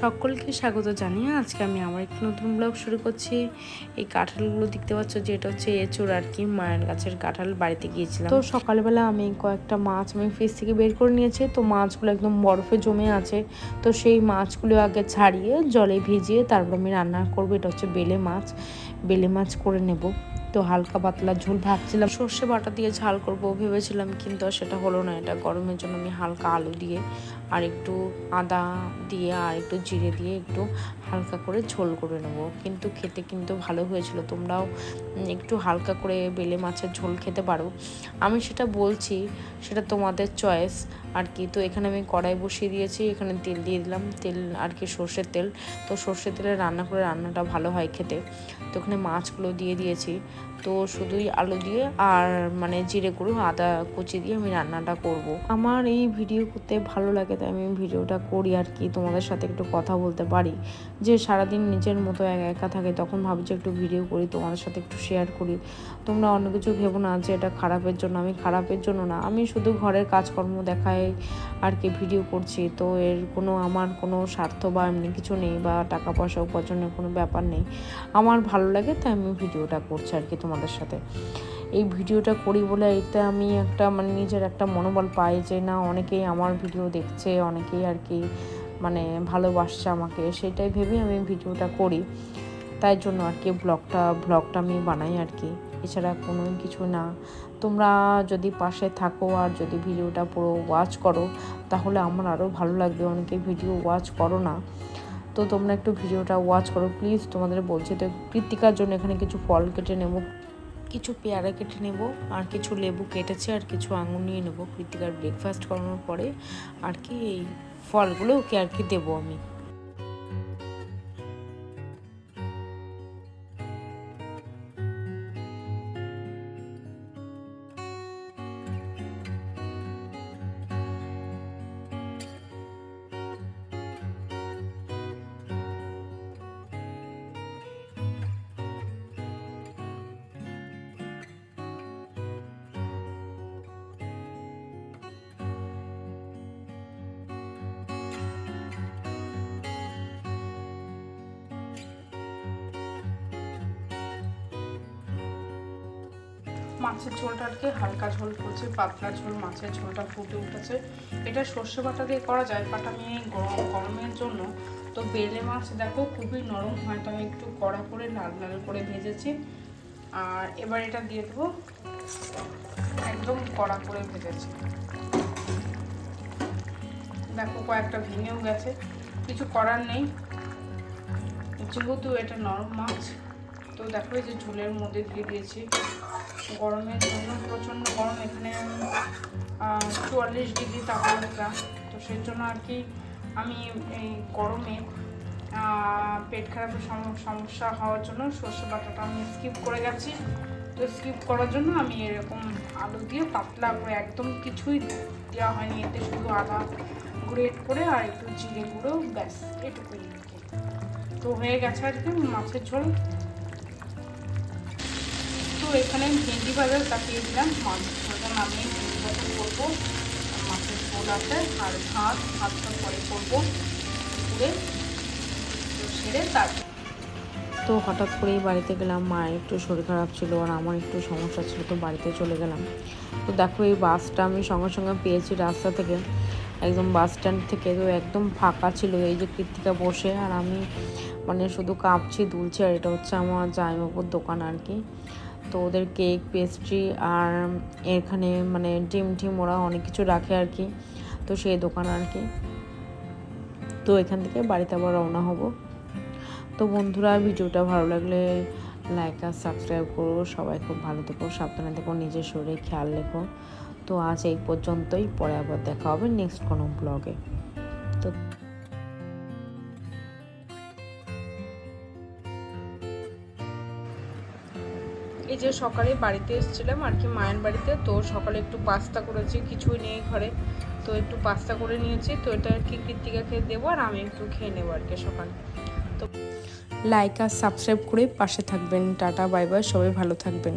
সকলকে স্বাগত জানিয়ে আজকে আমি আমার একটি নতুন ব্লগ শুরু করছি। এই কাঁঠালগুলো দেখতে পাচ্ছ যে এটা হচ্ছে এঁচোড় আর কি, মায়ের গাছের কাঁঠাল। বাড়িতে গিয়েছিলাম তো সকালবেলা আমি কয়েকটা মাছ আমি ফ্রিজ থেকে বের করে নিয়েছি। তো মাছগুলো একদম বরফে জমে আছে, তো সেই মাছগুলো আগে ছাড়িয়ে জলে ভিজিয়ে তারপর আমি রান্না করবো। এটা হচ্ছে বেলে মাছ করে নেব। তো হালকা পাতলা ঝোল ভাবছিলাম সর্ষে বাটা দিয়ে ঝাল করব ভেবেছিলাম, কিন্তু সেটা হলো না। এটা গরমের জন্য আমি হালকা আলু দিয়ে আর একটু আদা দিয়ে আর একটু জিরে দিয়ে একটু হালকা করে ঝোল করে নেব, কিন্তু খেতে কিন্তু ভালো হয়েছিল। তোমরাও একটু হালকা করে বেলে মাছের ঝোল খেতে পারো, আমি সেটা বলছি, সেটা তোমাদের চয়েস আর কি। তো এখানে আমি কড়াই বসিয়ে দিয়েছি, এখানে তেল দিয়ে দিলাম, তেল আর কি সর্ষের তেল। তো সর্ষের তেলে রান্না করে রান্নাটা ভালো হয় খেতে। তো ওখানে মাছগুলো দিয়ে দিয়েছি। তো শুধুই আলু দিয়ে আর জিরে গুঁড়ো আদা কুচি দিয়ে আমি রান্নাটা করব। আমার এই ভিডিও করতে ভালো লাগে, তাই আমি ভিডিওটা করি আর কি, তোমাদের সাথে একটু কথা বলতে পারি। যে সারাদিন নিজের মতো একা থাকে, তখন ভাবছি একটু ভিডিও করি, তোমাদের সাথে একটু শেয়ার করি। তোমরা অন্য কিছু ভেবো না যে এটা খারাপের জন্য, আমি খারাপের জন্য না, আমি শুধু ঘরের কাজকর্ম দেখাই আর কি ভিডিও করছি। তো এর আমার কোনো স্বার্থ বা এমনি কিছু নেই, বা টাকা পয়সা উপার্জনের কোনো ব্যাপার নেই। আমার ভালো লাগে তাই আমি ভিডিওটা করছি আর কি তোমাদের সাথে। এই ভিডিওটা করি বলে এতে আমি একটা নিজের একটা মনোবল পাই যে না, অনেকেই আমার ভিডিও দেখছে, অনেকেই আর কি ভালোবাসছে আমাকে, সেটাই ভেবেই আমি ভিডিওটা করি। তাই জন্য আর কি ব্লগটা আমি বানাই আর কি, এছাড়া কোনো কিছু না। তোমরা যদি পাশে থাকো আর যদি ভিডিওটা পুরো ওয়াচ করো তাহলে আমার আরও ভালো লাগবে। অনেকে ভিডিও ওয়াচ করো না, তো তোমরা একটু ভিডিওটা ওয়াচ করো প্লিজ, তোমাদের বলছি। তো কৃত্তিকার জন্য এখানে কিছু ফল কেটে নেব, কিছু পেয়ারা কেটে নেব, আর কিছু লেবু কেটেছে, আর কিছু আঙুর নিয়ে নেব। কৃত্তিকার ব্রেকফাস্ট করানোর পরে আর কি এই ফলগুলো ওকে আর কি দেবো আমি। মাছের ঝোলটা আর কি হালকা ঝোল করছি, পাতলা ঝোল, মাছের ঝোলটা ফুটে উঠেছে। এটা সর্ষে বাটা দিয়ে করা যায়, বাট আমি গরমের জন্য তো বেলে মাছ দেখো খুবই নরম হয়, তো আমি একটু কড়া করে লাল লাল করে ভেজেছি। আর এবার এটা দিয়ে দেবো, একদম কড়া করে ভেজেছি। দেখো কয়েকটা ভেঙেও গেছে, কিছু করার নেই, যেহেতু এটা নরম মাছ। তো দেখো এই যে ঝোলের মধ্যে দিয়ে দিয়েছি। গরমের জন্য প্রচণ্ড গরম, এখানে 44 ডিগ্রি তাপমাত্রা। তো সেই জন্য আর কি আমি এই গরমে পেট খারাপের সমস্যা হওয়ার জন্য সর্ষে বাটাটা আমি স্কিপ করে গেছি। তো স্কিপ করার জন্য আমি এরকম আলু দিয়ে পাতলা করে, একদম কিছুই দেওয়া হয়নি, এতে শুধু আদা গ্রেট করে আর একটু জিরে গুঁড়ো, ব্যাস এটুকুই। তো হয়ে গেছে আর কি মাছের ঝোল। তো এখানে ভেন্ডি ভাজা কাটিয়ে দিলাম, মাছের ঝোলটা নামিয়ে ভেন্ডি ভাজা করবো। মাছের ঝোল আছে আর ভাতটা পরে করবো দুপুরে। তো সেরে তারপর তো হঠাৎ করেই বাড়িতে গেলাম, মায়ের একটু শরীর খারাপ ছিল আর আমার একটু সমস্যা ছিল, তো বাড়িতে চলে গেলাম। তো দেখো এই বাসটা আমি সঙ্গে সঙ্গে পেয়েছি রাস্তা থেকে, একদম বাস স্ট্যান্ড থেকে। তো একদম ফাঁকা ছিল, এই যে কৃত্তিকা বসে আর আমি শুধু কাঁপছি দুলছি। আর এটা হচ্ছে আমার জামাইবাবুর দোকান আর কি। তো ওদের কেক পেস্ট্রি আর এখানে ডিম ওরা অনেক কিছু রাখে আর কি, তো সেই দোকান আর কি। তো এখান থেকে বাড়িতে আবার রওনা হব। তো বন্ধুরা, ভিডিওটা ভালো লাগলে লাইক আর সাবস্ক্রাইব করো। সবাই খুব ভালো থেকো, সাবধানে থেকো, নিজের শরীরে খেয়াল রেখো। তো আজ এই পর্যন্তই, পরে আবার দেখা হবে নেক্সট কোনো ব্লগে। তো এই যে সকালে বাড়িতে এসেছিলাম আর কি, মায়ের বাড়িতে। তো সকালে একটু পাস্তা করেছি, কিছুই নেই ঘরে, তো একটু পাস্তা করে নিয়েছি। তো এটা আর কি কৃত্তিকাকে দেবো আর আমি একটু খেয়ে নেবো আর কি সকালে। তো লাইক আর সাবস্ক্রাইব করে পাশে থাকবেন। টাটা বাই বাই, সবাই ভালো থাকবেন।